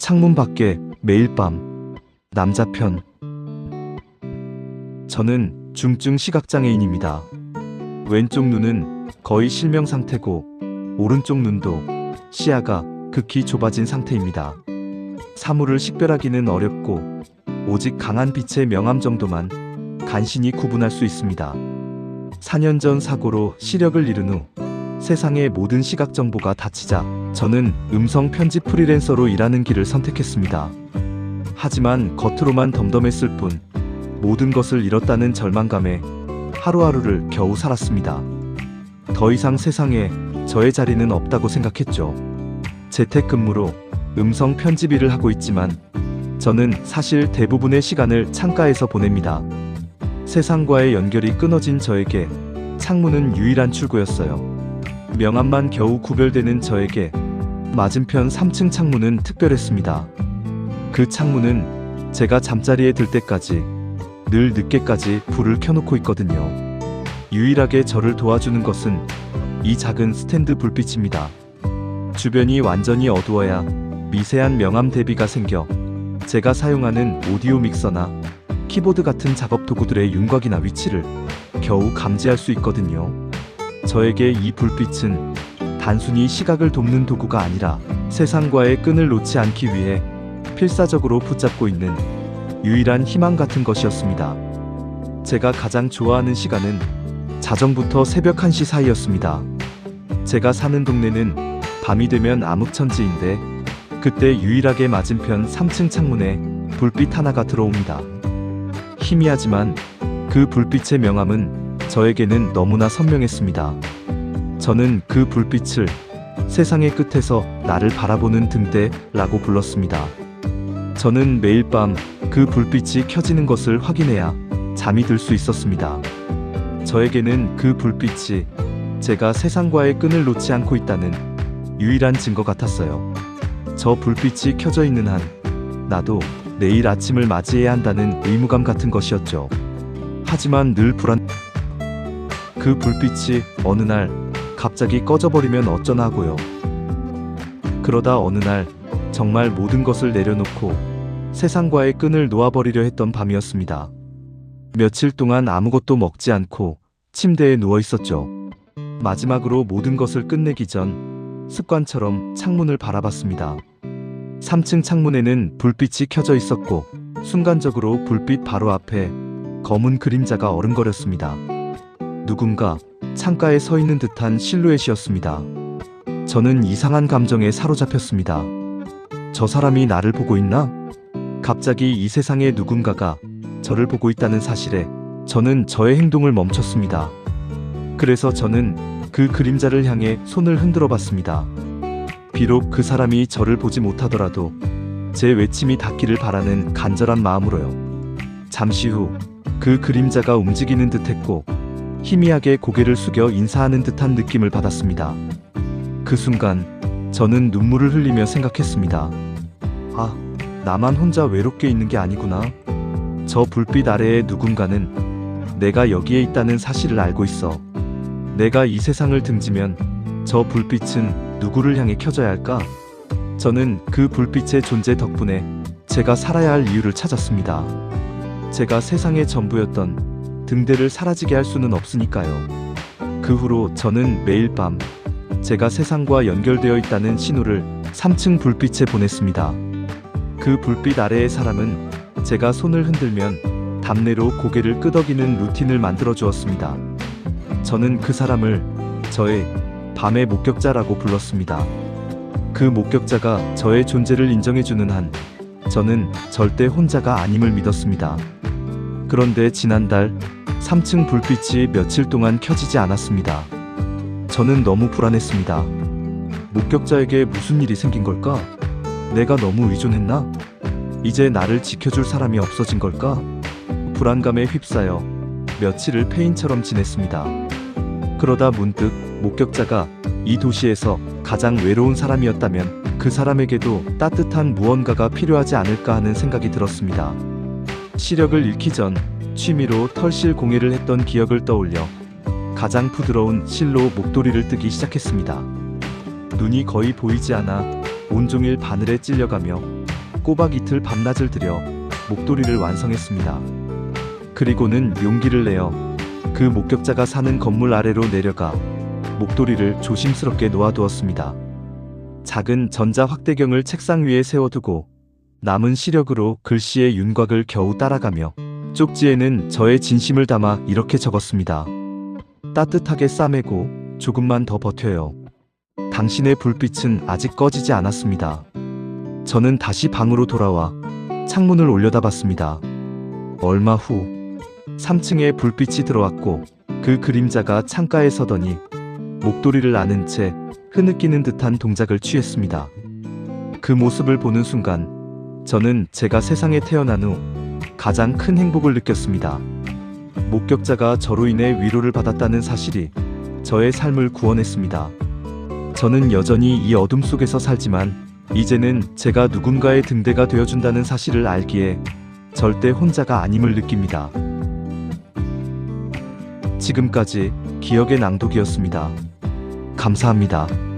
창문 밖에 매일 밤 남자편. 저는 중증 시각장애인입니다. 왼쪽 눈은 거의 실명 상태고 오른쪽 눈도 시야가 극히 좁아진 상태입니다. 사물을 식별하기는 어렵고 오직 강한 빛의 명암 정도만 간신히 구분할 수 있습니다. 4년 전 사고로 시력을 잃은 후 세상의 모든 시각 정보가 닫히자 저는 음성 편집 프리랜서로 일하는 길을 선택했습니다. 하지만 겉으로만 덤덤했을 뿐 모든 것을 잃었다는 절망감에 하루하루를 겨우 살았습니다. 더 이상 세상에 저의 자리는 없다고 생각했죠. 재택근무로 음성 편집 일을 하고 있지만 저는 사실 대부분의 시간을 창가에서 보냅니다. 세상과의 연결이 끊어진 저에게 창문은 유일한 출구였어요. 명암만 겨우 구별되는 저에게 맞은편 3층 창문은 특별했습니다. 그 창문은 제가 잠자리에 들 때까지 늘 늦게까지 불을 켜놓고 있거든요. 유일하게 저를 도와주는 것은 이 작은 스탠드 불빛입니다. 주변이 완전히 어두워야 미세한 명암 대비가 생겨 제가 사용하는 오디오 믹서나 키보드 같은 작업 도구들의 윤곽이나 위치를 겨우 감지할 수 있거든요. 저에게 이 불빛은 단순히 시각을 돕는 도구가 아니라 세상과의 끈을 놓지 않기 위해 필사적으로 붙잡고 있는 유일한 희망 같은 것이었습니다. 제가 가장 좋아하는 시간은 자정부터 새벽 1시 사이였습니다. 제가 사는 동네는 밤이 되면 암흑천지인데 그때 유일하게 맞은편 3층 창문에 불빛 하나가 들어옵니다. 희미하지만 그 불빛의 명암은 저에게는 너무나 선명했습니다. 저는 그 불빛을 세상의 끝에서 나를 바라보는 등대라고 불렀습니다. 저는 매일 밤 그 불빛이 켜지는 것을 확인해야 잠이 들 수 있었습니다. 저에게는 그 불빛이 제가 세상과의 끈을 놓지 않고 있다는 유일한 증거 같았어요. 저 불빛이 켜져 있는 한 나도 내일 아침을 맞이해야 한다는 의무감 같은 것이었죠. 하지만 늘 그 불빛이 어느 날 갑자기 꺼져버리면 어쩌나 하고요. 그러다 어느 날 정말 모든 것을 내려놓고 세상과의 끈을 놓아버리려 했던 밤이었습니다. 며칠 동안 아무것도 먹지 않고 침대에 누워 있었죠. 마지막으로 모든 것을 끝내기 전 습관처럼 창문을 바라봤습니다. 3층 창문에는 불빛이 켜져 있었고 순간적으로 불빛 바로 앞에 검은 그림자가 어른거렸습니다. 누군가 창가에 서 있는 듯한 실루엣이었습니다. 저는 이상한 감정에 사로잡혔습니다. 저 사람이 나를 보고 있나? 갑자기 이 세상에 누군가가 저를 보고 있다는 사실에 저는 저의 행동을 멈췄습니다. 그래서 저는 그 그림자를 향해 손을 흔들어 봤습니다. 비록 그 사람이 저를 보지 못하더라도 제 외침이 닿기를 바라는 간절한 마음으로요. 잠시 후 그 그림자가 움직이는 듯했고 희미하게 고개를 숙여 인사하는 듯한 느낌을 받았습니다. 그 순간 저는 눈물을 흘리며 생각했습니다. 아, 나만 혼자 외롭게 있는 게 아니구나. 저 불빛 아래에 누군가는 내가 여기에 있다는 사실을 알고 있어. 내가 이 세상을 등지면 저 불빛은 누구를 향해 켜져야 할까? 저는 그 불빛의 존재 덕분에 제가 살아야 할 이유를 찾았습니다. 제가 세상의 전부였던 등대를 사라지게 할 수는 없으니까요. 그 후로 저는 매일 밤 제가 세상과 연결되어 있다는 신호를 3층 불빛에 보냈습니다. 그 불빛 아래의 사람은 제가 손을 흔들면 답례로 고개를 끄덕이는 루틴을 만들어 주었습니다. 저는 그 사람을 저의 밤의 목격자라고 불렀습니다. 그 목격자가 저의 존재를 인정해주는 한 저는 절대 혼자가 아님을 믿었습니다. 그런데 지난달 3층 불빛이 며칠 동안 켜지지 않았습니다. 저는 너무 불안했습니다. 목격자에게 무슨 일이 생긴 걸까? 내가 너무 의존했나? 이제 나를 지켜줄 사람이 없어진 걸까? 불안감에 휩싸여 며칠을 폐인처럼 지냈습니다. 그러다 문득 목격자가 이 도시에서 가장 외로운 사람이었다면 그 사람에게도 따뜻한 무언가가 필요하지 않을까 하는 생각이 들었습니다. 시력을 잃기 전 취미로 털실 공예를 했던 기억을 떠올려 가장 부드러운 실로 목도리를 뜨기 시작했습니다. 눈이 거의 보이지 않아 온종일 바늘에 찔려가며 꼬박 이틀 밤낮을 들여 목도리를 완성했습니다. 그리고는 용기를 내어 그 목격자가 사는 건물 아래로 내려가 목도리를 조심스럽게 놓아두었습니다. 작은 전자 확대경을 책상 위에 세워두고 남은 시력으로 글씨의 윤곽을 겨우 따라가며 쪽지에는 저의 진심을 담아 이렇게 적었습니다. 따뜻하게 싸매고 조금만 더 버텨요. 당신의 불빛은 아직 꺼지지 않았습니다. 저는 다시 방으로 돌아와 창문을 올려다봤습니다. 얼마 후 3층에 불빛이 들어왔고 그 그림자가 창가에 서더니 목도리를 안은 채 흐느끼는 듯한 동작을 취했습니다. 그 모습을 보는 순간 저는 제가 세상에 태어난 후 가장 큰 행복을 느꼈습니다. 목격자가 저로 인해 위로를 받았다는 사실이 저의 삶을 구원했습니다. 저는 여전히 이 어둠 속에서 살지만 이제는 제가 누군가의 등대가 되어준다는 사실을 알기에 절대 혼자가 아님을 느낍니다. 지금까지 기억의 낭독이었습니다. 감사합니다.